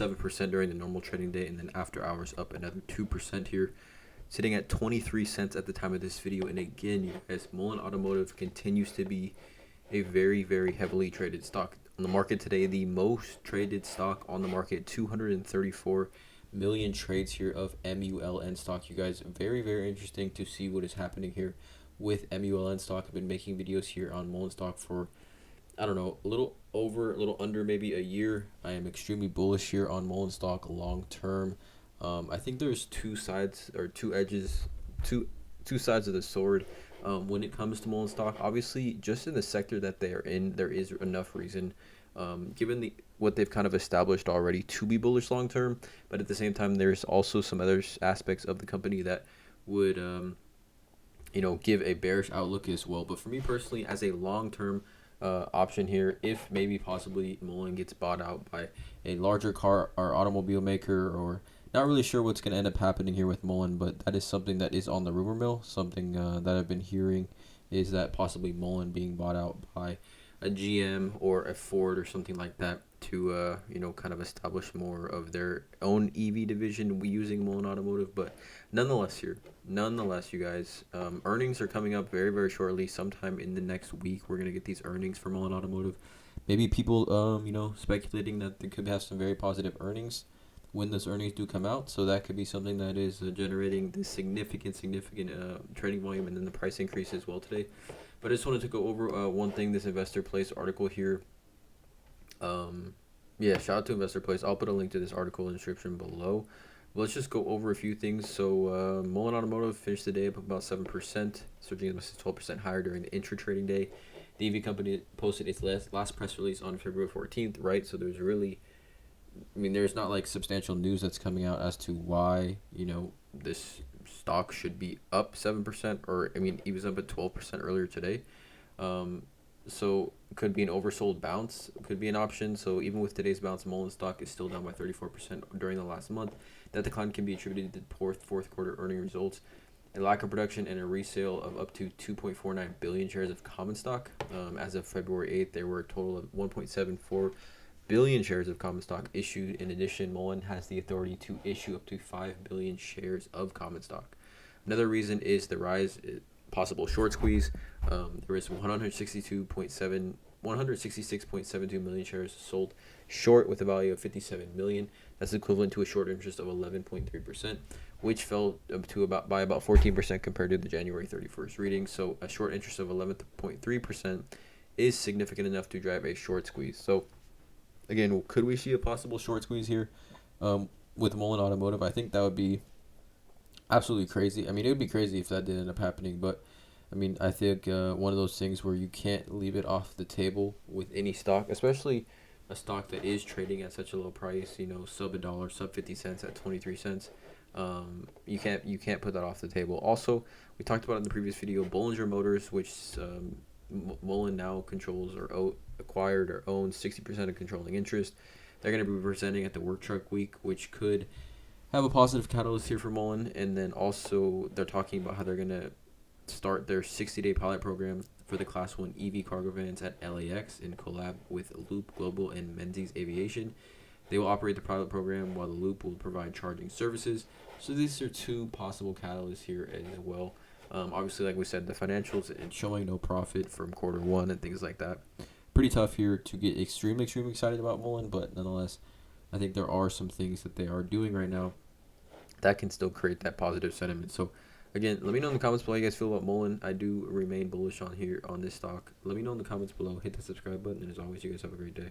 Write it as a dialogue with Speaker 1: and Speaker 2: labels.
Speaker 1: 7% during the normal trading day, and then after hours up another 2% here, sitting at 23 cents at the time of this video. And again, you guys, Mullen Automotive continues to be a very, very heavily traded stock on the market today. The most traded stock on the market, 234 million trades here of MULN stock. You guys, very, very interesting to see what is happening here with MULN stock. I've been making videos here on Mullen stock for, I don't know, a little under maybe a year. I am extremely bullish here on Mullen stock long term. I think there's two sides or two edges, two sides of the sword when it comes to Mullen stock. Obviously, just in the sector that they are in, there is enough reason, given what they've kind of established already, to be bullish long term. But at the same time, there's also some other aspects of the company that would give a bearish outlook as well. But for me personally, as a long term option here, if maybe possibly Mullen gets bought out by a larger car or automobile maker, or not really sure what's going to end up happening here with Mullen, but that is something that is on the rumor mill. Something that I've been hearing is that possibly Mullen being bought out by a GM or a Ford or something like that to kind of establish more of their own EV division using Mullen Automotive. But nonetheless, you guys, earnings are coming up very, very shortly. Sometime in the next week, we're gonna get these earnings for Mullen Automotive. Maybe people speculating that they could have some very positive earnings when those earnings do come out. So that could be something that is generating this significant trading volume, and then the price increase as well today. But I just wanted to go over one thing, this Investor Place article here. Shout out to Investor Place. I'll put a link to this article in the description below. But let's just go over a few things. So Mullen Automotive finished the day up about 7%, surging almost 12% higher during the intra-trading day. The EV company posted its last press release on February 14th, right? So there's not like substantial news that's coming out as to why, this stock should be up 7%, or it was up at 12% earlier today. So could be an oversold bounce, could be an option. So even with today's bounce, Mullen stock is still down by 34% during the last month. That decline can be attributed to poor fourth quarter earning results, a lack of production, and a resale of up to 2.49 billion shares of common stock. As of February 8th, there were a total of 1.74 billion shares of common stock issued. In addition, Mullen has the authority to issue up to 5 billion shares of common stock. Another reason is the rise possible short squeeze. There is 166.72 million shares sold short with a value of 57 million. That's equivalent to a short interest of 11.3%, which fell by about 14% compared to the January 31st reading. So a short interest of 11.3% is significant enough to drive a short squeeze. So again, could we see a possible short squeeze here with Mullen Automotive? I think that would be absolutely crazy. It would be crazy if that did end up happening, but I think one of those things where you can't leave it off the table with any stock, especially a stock that is trading at such a low price, sub $1, sub 50 cents at 23 cents. You can't put that off the table. Also, we talked about in the previous video, Bollinger Motors, which Mullen now controls or acquired or owns 60% of controlling interest. They're going to be presenting at the Work Truck Week, which could have a positive catalyst here for Mullen. And then also they're talking about how they're going to start their 60-day pilot program for the Class 1 EV cargo vans at LAX in collab with Loop Global and Menzies Aviation. They will operate the pilot program while the Loop will provide charging services. So these are two possible catalysts here as well. Obviously, like we said, the financials and showing no profit from quarter one and things like that. Pretty tough here to get extremely excited about Mullen, but nonetheless, I think there are some things that they are doing right now that can still create that positive sentiment. So again, let me know in the comments below how you guys feel about Mullen. I do remain bullish on this stock. Let me know in the comments below. Hit the subscribe button, and as always, you guys have a great day.